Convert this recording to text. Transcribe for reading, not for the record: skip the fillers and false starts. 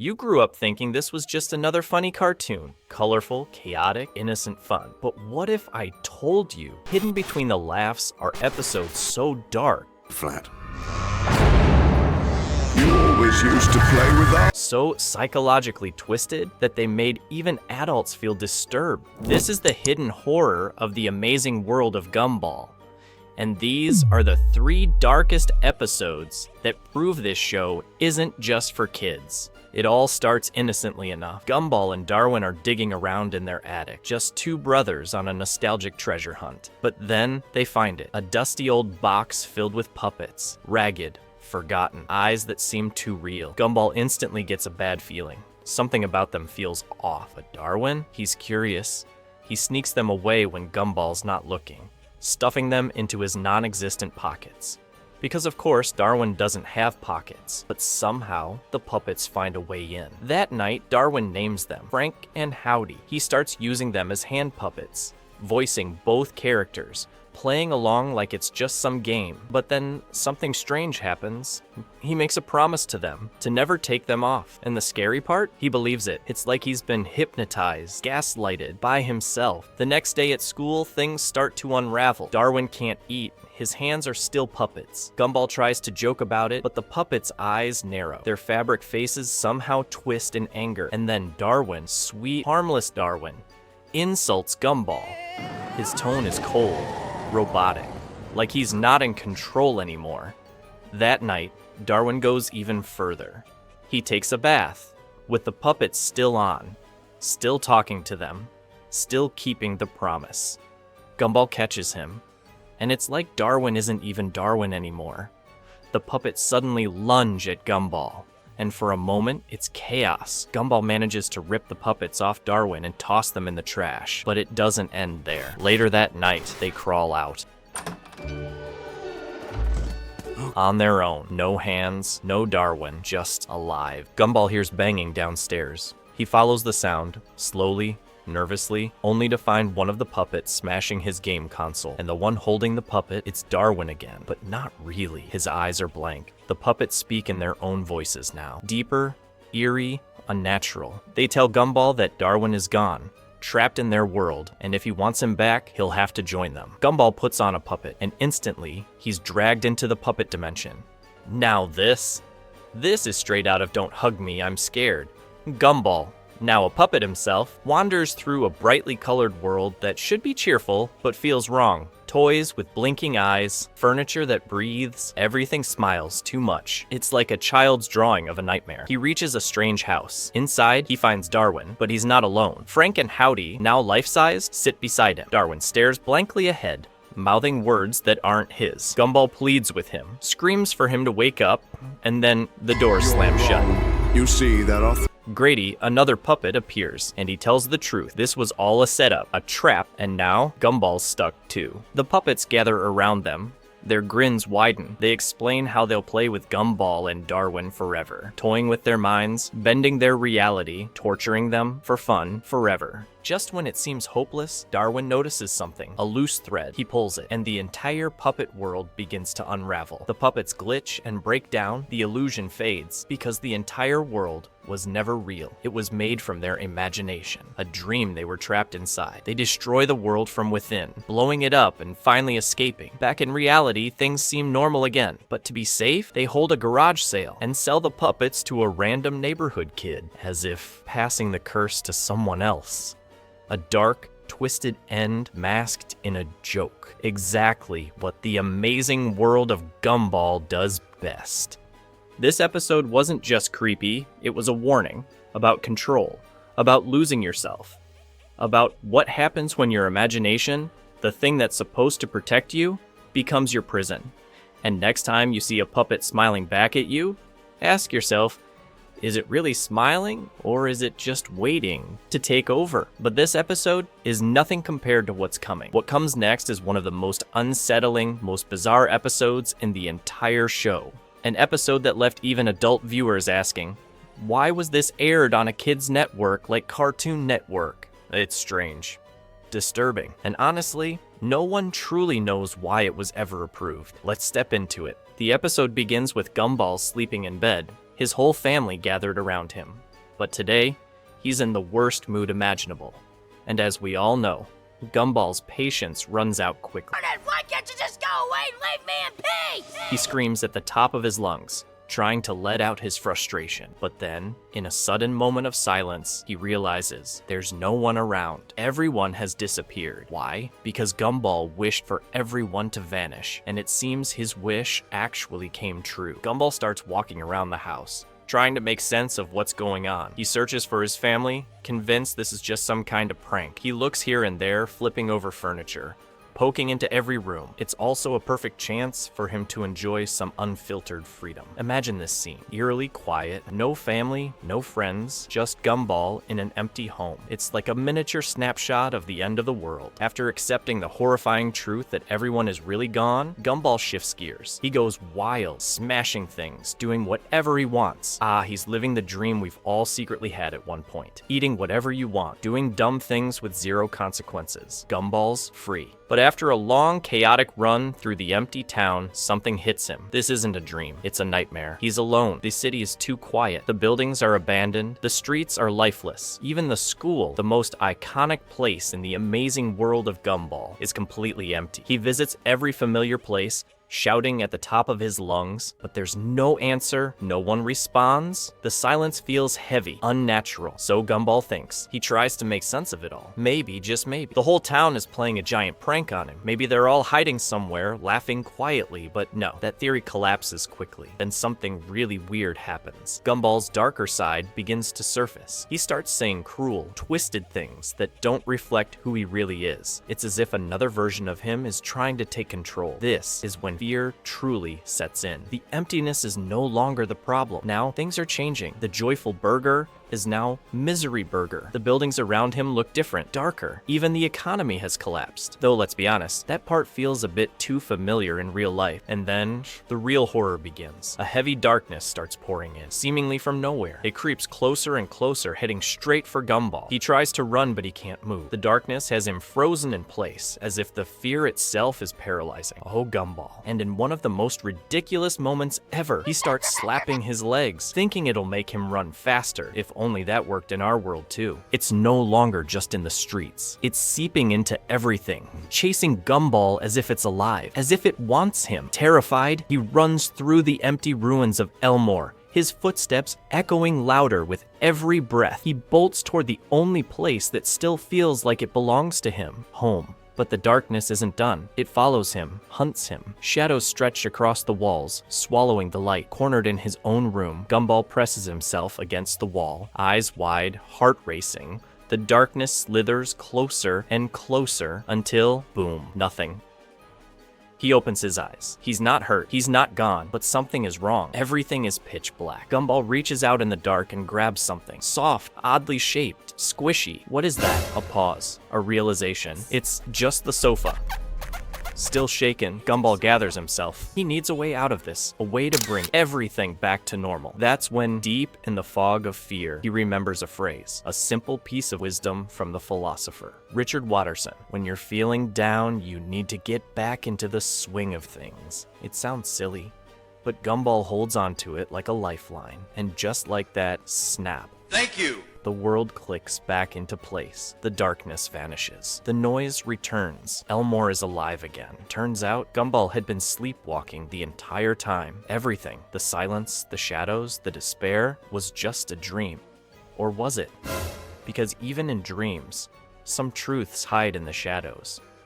You grew up thinking this was just another funny cartoon. Colorful, chaotic, innocent fun. But what if I told you, hidden between the laughs are episodes so dark, Flat. You always used to play with us. so psychologically twisted that they made even adults feel disturbed? This is the hidden horror of the Amazing World of Gumball. And these are the 3 darkest episodes that prove this show isn't just for kids. It all starts innocently enough. Gumball and Darwin are digging around in their attic, just 2 brothers on a nostalgic treasure hunt. But then they find it, a dusty old box filled with puppets, ragged, forgotten, eyes that seem too real. Gumball instantly gets a bad feeling. Something about them feels off. But Darwin, he's curious. He sneaks them away when Gumball's not looking, stuffing them into his non-existent pockets. Because of course, Darwin doesn't have pockets, but somehow the puppets find a way in. That night, Darwin names them Frank and Howdy. He starts using them as hand puppets, voicing both characters, playing along like it's just some game. But then something strange happens. He makes a promise to them to never take them off. And the scary part? He believes it. It's like he's been hypnotized, gaslighted by himself. The next day at school, things start to unravel. Darwin can't eat. His hands are still puppets. Gumball tries to joke about it, but the puppets' eyes narrow. Their fabric faces somehow twist in anger. And then Darwin, sweet, harmless Darwin, insults Gumball. His tone is cold, robotic, like he's not in control anymore. That night, Darwin goes even further. He takes a bath, with the puppets still on, still talking to them, still keeping the promise. Gumball catches him, and it's like Darwin isn't even Darwin anymore. The puppets suddenly lunge at Gumball, and for a moment, it's chaos. Gumball manages to rip the puppets off Darwin and toss them in the trash, but it doesn't end there. Later that night, they crawl out. On their own. No hands, no Darwin, just alive. Gumball hears banging downstairs. He follows the sound, slowly, nervously, only to find one of the puppets smashing his game console. And the one holding the puppet, it's Darwin again, but not really. His eyes are blank. The puppets speak in their own voices now. Deeper, eerie, unnatural. They tell Gumball that Darwin is gone, trapped in their world, and if he wants him back, he'll have to join them. Gumball puts on a puppet, and instantly, he's dragged into the puppet dimension. Now this is straight out of Don't Hug Me, I'm Scared. Gumball, now a puppet himself, wanders through a brightly colored world that should be cheerful, but feels wrong. Toys with blinking eyes, furniture that breathes, everything smiles too much. It's like a child's drawing of a nightmare. He reaches a strange house. Inside, he finds Darwin, but he's not alone. Frank and Howdy, now life-sized, sit beside him. Darwin stares blankly ahead, mouthing words that aren't his. Gumball pleads with him, screams for him to wake up, and then the door slams shut. You see that Grady, another puppet, appears, and he tells the truth. This was all a setup, a trap, and now Gumball's stuck too. The puppets gather around them. Their grins widen. They explain how they'll play with Gumball and Darwin forever, toying with their minds, bending their reality, torturing them for fun forever. Just when it seems hopeless, Darwin notices something, a loose thread. He pulls it, and the entire puppet world begins to unravel. The puppets glitch and break down, the illusion fades, because the entire world was never real. It was made from their imagination, a dream they were trapped inside. They destroy the world from within, blowing it up and finally escaping. Back in reality, things seem normal again, but to be safe, they hold a garage sale and sell the puppets to a random neighborhood kid, as if passing the curse to someone else. A dark, twisted end masked in a joke. Exactly what the Amazing World of Gumball does best. This episode wasn't just creepy, it was a warning about control, about losing yourself, about what happens when your imagination, the thing that's supposed to protect you, becomes your prison. And next time you see a puppet smiling back at you, ask yourself, is it really smiling, or is it just waiting to take over? But this episode is nothing compared to what's coming. What comes next is one of the most unsettling, most bizarre episodes in the entire show. An episode that left even adult viewers asking, why was this aired on a kid's network like Cartoon Network? It's strange, disturbing, and honestly, no one truly knows why it was ever approved. Let's step into it. The episode begins with Gumball sleeping in bed, his whole family gathered around him. But today, he's in the worst mood imaginable. And as we all know, Gumball's patience runs out quickly. Why can't you just go away and leave me in peace? He screams at the top of his lungs, trying to let out his frustration. But then, in a sudden moment of silence, he realizes there's no one around. Everyone has disappeared. Why? Because Gumball wished for everyone to vanish, and it seems his wish actually came true. Gumball starts walking around the house, trying to make sense of what's going on. He searches for his family, convinced this is just some kind of prank. He looks here and there, flipping over furniture, poking into every room. It's also a perfect chance for him to enjoy some unfiltered freedom. Imagine this scene, eerily quiet, no family, no friends, just Gumball in an empty home. It's like a miniature snapshot of the end of the world. After accepting the horrifying truth that everyone is really gone, Gumball shifts gears. He goes wild, smashing things, doing whatever he wants. He's living the dream we've all secretly had at one point. Eating whatever you want, doing dumb things with zero consequences. Gumball's free. But after a long, chaotic run through the empty town, something hits him. This isn't a dream, it's a nightmare. He's alone. The city is too quiet. The buildings are abandoned. The streets are lifeless. Even the school, the most iconic place in the amazing world of Gumball, is completely empty. He visits every familiar place, shouting at the top of his lungs, but there's no answer, no one responds. The silence feels heavy, unnatural, so Gumball thinks. He tries to make sense of it all. Maybe, just maybe, the whole town is playing a giant prank on him. Maybe they're all hiding somewhere, laughing quietly, but no, that theory collapses quickly. Then something really weird happens. Gumball's darker side begins to surface. He starts saying cruel, twisted things that don't reflect who he really is. It's as if another version of him is trying to take control. This is when fear truly sets in. The emptiness is no longer the problem. Now, things are changing. The joyful burger is now Misery Burger. The buildings around him look different, darker. Even the economy has collapsed. Though, let's be honest, that part feels a bit too familiar in real life. And then, the real horror begins. A heavy darkness starts pouring in, seemingly from nowhere. It creeps closer and closer, heading straight for Gumball. He tries to run, but he can't move. The darkness has him frozen in place, as if the fear itself is paralyzing. Oh, Gumball. And in one of the most ridiculous moments ever, he starts slapping his legs, thinking it'll make him run faster, if only that worked in our world too. It's no longer just in the streets. It's seeping into everything, chasing Gumball as if it's alive, as if it wants him. Terrified, he runs through the empty ruins of Elmore, his footsteps echoing louder with every breath. He bolts toward the only place that still feels like it belongs to him, home. But the darkness isn't done. It follows him, hunts him. Shadows stretch across the walls, swallowing the light. Cornered in his own room, Gumball presses himself against the wall, eyes wide, heart racing. The darkness slithers closer and closer until, boom, nothing. He opens his eyes. He's not hurt, he's not gone, but something is wrong. Everything is pitch black. Gumball reaches out in the dark and grabs something. Soft, oddly shaped, squishy. What is that? A pause. A realization. It's just the sofa. Still shaken, Gumball gathers himself. He needs a way out of this, a way to bring everything back to normal. That's when, deep in the fog of fear, he remembers a phrase, a simple piece of wisdom from the philosopher, Richard Watterson. When you're feeling down, you need to get back into the swing of things. It sounds silly, but Gumball holds onto it like a lifeline, and just like that, snap. Thank you! The world clicks back into place. The darkness vanishes. The noise returns. Elmore is alive again. Turns out, Gumball had been sleepwalking the entire time. Everything, the silence, the shadows, the despair, was just a dream. Or was it? Because even in dreams, some truths hide in the shadows.